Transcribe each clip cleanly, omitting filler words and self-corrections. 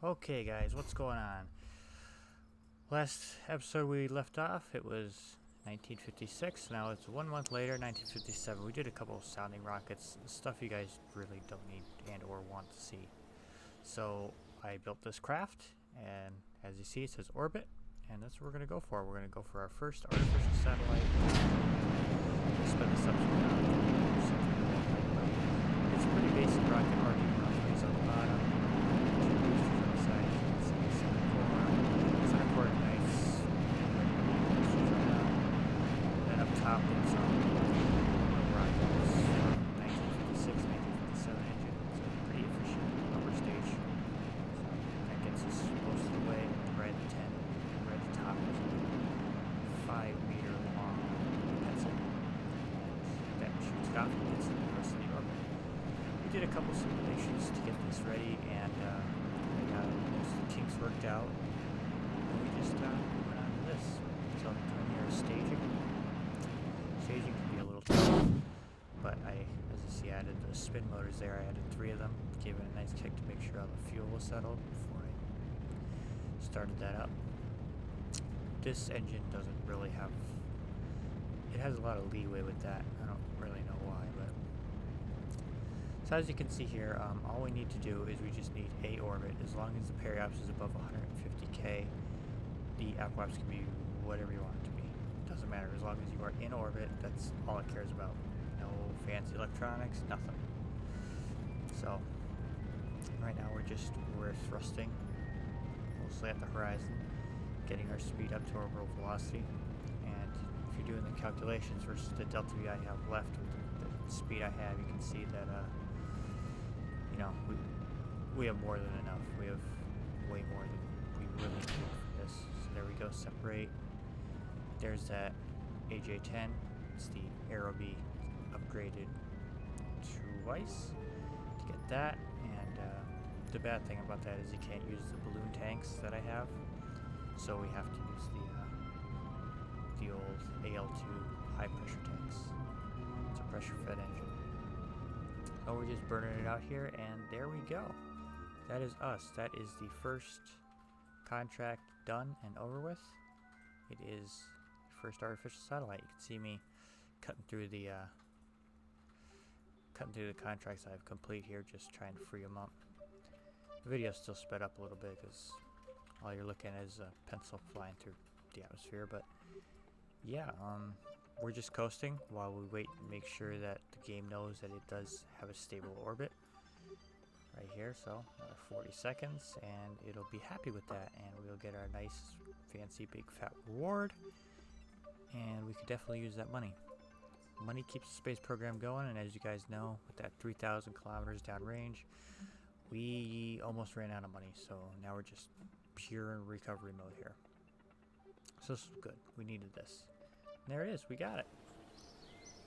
Okay guys, what's going on? Last episode we left off, it was 1956, now it's 1 month later, 1957. We did a couple of sounding rockets, stuff you guys really don't need and or want to see. So I built this craft, and as you see it says orbit, and that's what we're going to go for. We're going to go for our first artificial satellite. We'll spin this up so we're not it's a pretty basic rocket, RP-1 on the bottom. Top and some rockets from 1956, 1957 engine. It's a pretty efficient upper stage. So that gets us most of the way right at the 10. Right at the top is a 5-meter long pencil. And that shoots it off and gets the rest of the orbit. We did a couple simulations to get this ready, and I got most of the kinks worked out. And we just went on to this. So I'm doing here staging. Staging can be a little tough, but as you see, I added the spin motors there. I added 3 of them, gave it a nice kick to make sure all the fuel was settled before I started that up. This engine doesn't really have, it has a lot of leeway with that. I don't really know why, but so as you can see here, all we need to do is we just need a orbit. As long as the periops is above 150k, the apoaps can be whatever you want it to be. Doesn't matter, as long as you are in orbit, that's all it cares about. No fancy electronics, nothing. So right now we're thrusting mostly at the horizon, getting our speed up to orbital velocity. And if you're doing the calculations versus the delta V I have left with the speed I have, you can see that you know, we have more than enough. We have way more than we really need for this. So there we go, separate. There's that AJ-10. It's the Aerobee upgraded twice to get that. And the bad thing about that is you can't use the balloon tanks that I have, so we have to use the old AL2 high pressure tanks. It's a pressure fed engine. So we're just burning it out here, and there we go. That is us. That is the first contract done and over with. It is first artificial satellite. You can see me cutting through the contracts I have complete here, just trying to free them up. The video's still sped up a little bit because all you're looking at is a pencil flying through the atmosphere. But yeah, we're just coasting while we wait and make sure that the game knows that it does have a stable orbit right here. So another 40 seconds and it'll be happy with that, and we'll get our nice fancy big fat reward. And we could definitely use that money. Money keeps the space program going, and as you guys know, with that 3,000 kilometers downrange, we almost ran out of money. So now we're just pure recovery mode here. So this is good. We needed this. And there it is. We got it.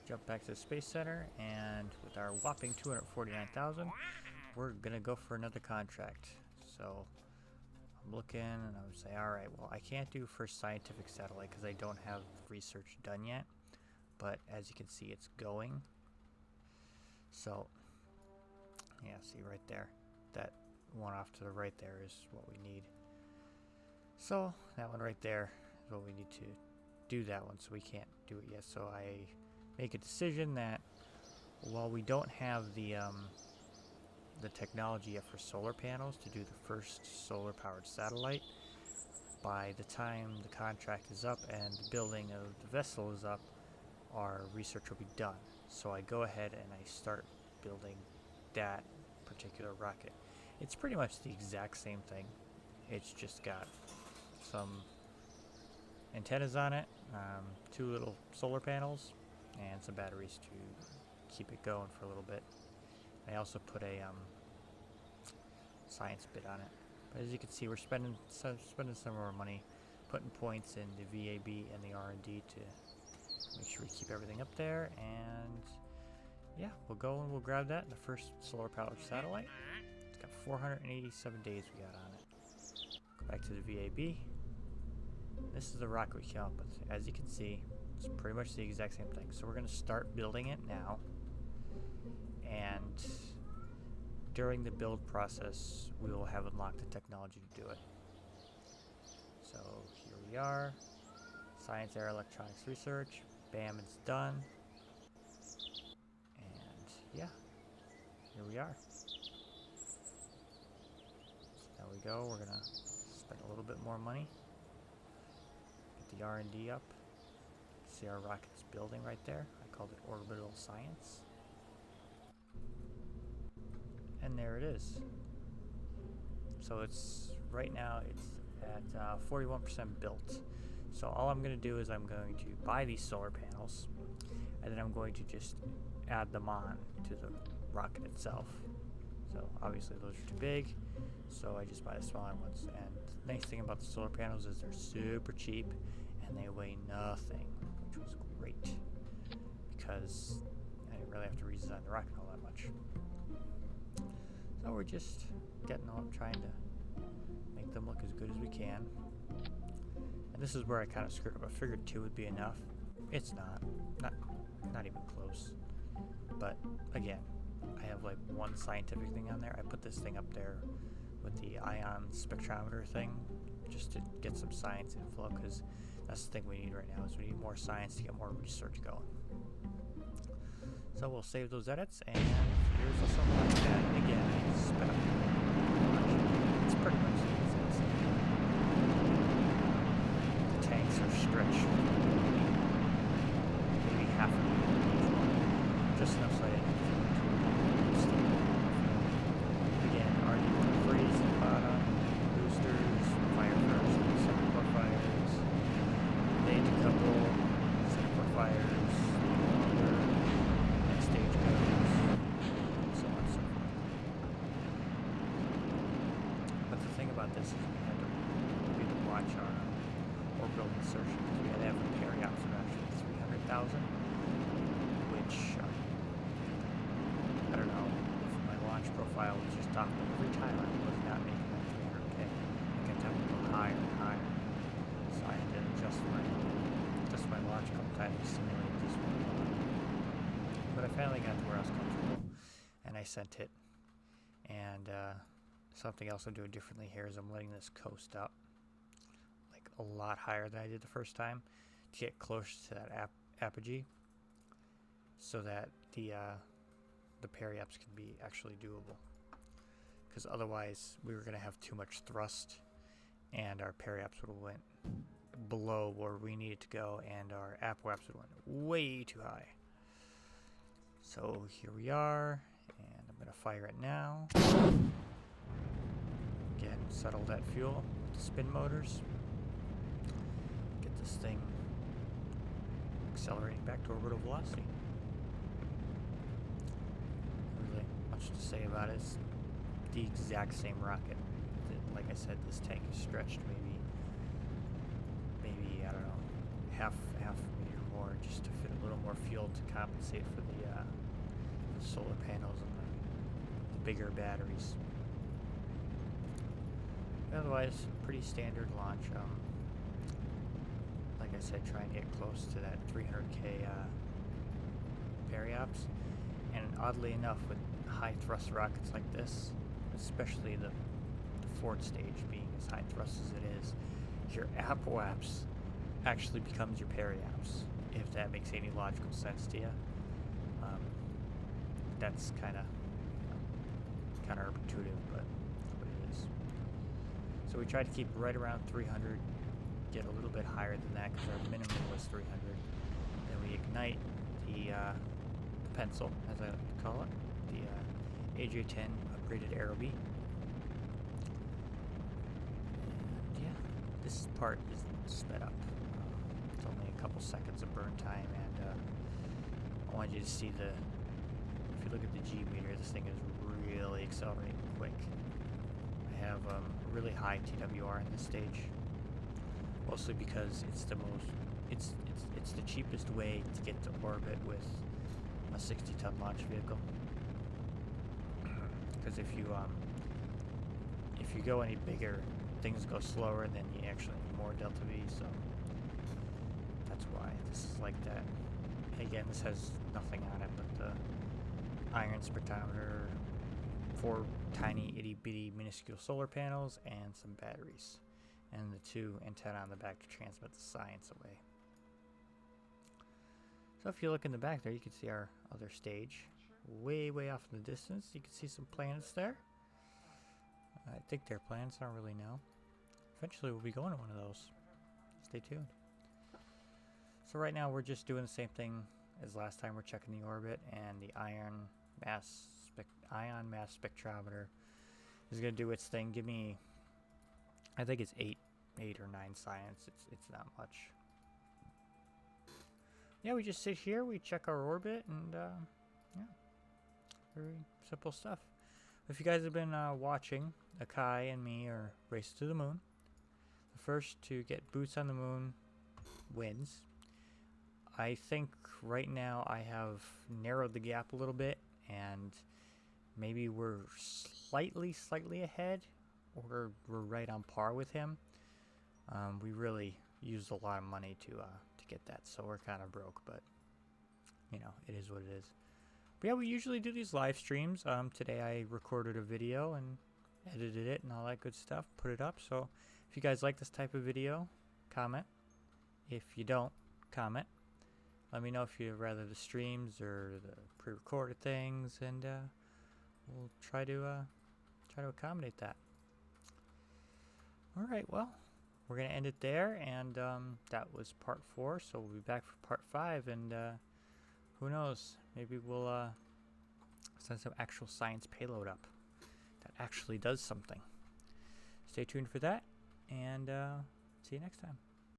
Jump back to the Space Center, and with our whopping 249,000, we're gonna go for another contract. So I'm looking and I would say, alright, well, I can't do first scientific satellite because I don't have research done yet, but as you can see, it's going. So yeah, see right there, that one off to the right there is what we need. So that one right there is what we need to do, that one, so we can't do it yet. So I make a decision that while we don't have the technology yet for solar panels to do the first solar powered satellite, by the time the contract is up and the building of the vessel is up, our research will be done. So I go ahead and I start building that particular rocket. It's pretty much the exact same thing. It's just got some antennas on it, 2 little solar panels, and some batteries to keep it going for a little bit. I also put a science bit on it. But as you can see, we're spending some of our money putting points in the VAB and the R&D to make sure we keep everything up there. And yeah, we'll go and we'll grab that in the first solar powered satellite. It's got 487 days we got on it. Go back to the VAB. This is the rocket we came up with. As you can see, it's pretty much the exact same thing. So we're going to start building it now. And during the build process, we will have unlocked the technology to do it. So here we are, Science, Air, Electronics Research, bam, it's done. And yeah, here we are. So there we go, we're gonna spend a little bit more money, get the R&D up. See our rocket's building right there. I called it Orbital Science. And there it is. So it's, right now it's at 41% built. So all I'm going to do is I'm going to buy these solar panels, and then I'm going to just add them on to the rocket itself. So obviously those are too big, so I just buy the smaller ones. And the nice thing about the solar panels is they're super cheap, and they weigh nothing, which was great, because I didn't really have to redesign the rocket all that much. So we're just getting on, trying to make them look as good as we can. And this is where I kind of screwed up. I figured 2 would be enough. It's not even close. But again, I have like one scientific thing on there. I put this thing up there with the ion spectrometer thing, just to get some science inflow, because that's the thing we need right now, is we need more science to get more research going. So we'll save those edits, and here's something like that. And again, I sped up. It's pretty much the exact same. The tanks are stretched maybe half a meter, just enough so I didn't have to. Again, RP-1 at the bottom, boosters, fire first, center core fires, they decouple, center core fires, longer, next stage goes, so on and so forth. But the thing about this is we had to watch our orbital insertion, because we had to have a periaps of actually 300,000, which I don't know if my launch profile was just off, but every time I was not making that 300K. I kept having to go higher and higher. So I had to adjust my launch a couple times to simulate this one. But I finally got to where I was comfortable, and I sent it. And something else I'm doing differently here is I'm letting this coast up like a lot higher than I did the first time to get closer to that apogee, so that the periaps can be actually doable. Because otherwise we were going to have too much thrust, and our periaps would have went below where we needed to go, and our apoaps would have went way too high. So here we are, and I'm going to fire it now. Again, settle that fuel with the spin motors. Get this thing accelerating back to orbital velocity. Really much to say about it. It's the exact same rocket. Like I said, this tank is stretched maybe I don't know, half a meter more, just to fit a little more fuel to compensate for the solar panels and the bigger batteries. Otherwise, pretty standard launch. Like I said, trying to get close to that 300K periaps, and oddly enough, with high thrust rockets like this, especially the fourth stage being as high thrust as it is, your apoaps actually becomes your periaps, if that makes any logical sense to you. That's kind of counterintuitive, but that's what it is. So we tried to keep right around 300, get a little bit higher than that because our minimum was 300. Then we ignite the pencil, as I like to call it, the AJ-10 upgraded Aerobee. And yeah, this part is sped up. It's only a couple seconds of burn time, and I want you to see if you look at the G meter, this thing is really accelerating quick. I have really high TWR in this stage, mostly because it's the cheapest way to get to orbit with a 60-ton launch vehicle. Because if you go any bigger, things go slower, and then you actually need more delta V. So that's why this is like that. Again, this has nothing on it but the iron spectrometer, 4 tiny itty bitty minuscule solar panels and some batteries, and the 2 antennae on the back to transmit the science away. So if you look in the back there, you can see our other stage. Way off in the distance, you can see some planets there. I think they're planets, I don't really know. Eventually we'll be going to one of those. Stay tuned. So right now we're just doing the same thing as last time. We're checking the orbit, and the ion mass spectrometer is going to do its thing. Give me, I think it's 8 or 9 science. It's not much. Yeah, we just sit here, we check our orbit, and yeah, very simple stuff. If you guys have been watching, Akai and me are Race to the Moon. The first to get boots on the moon wins. I think right now I have narrowed the gap a little bit, and maybe we're slightly ahead, or we're right on par with him. We really used a lot of money to get that, so we're kind of broke, but you know, it is what it is. But yeah, we usually do these live streams. Today I recorded a video and edited it and all that good stuff, put it up. So if you guys like this type of video, comment. If you don't, comment. Let me know if you'd rather the streams or the pre-recorded things, and we'll try to accommodate that. All right, well, we're gonna end it there, and that was part 4. So we'll be back for part 5, and who knows? Maybe we'll send some actual science payload up that actually does something. Stay tuned for that, and see you next time.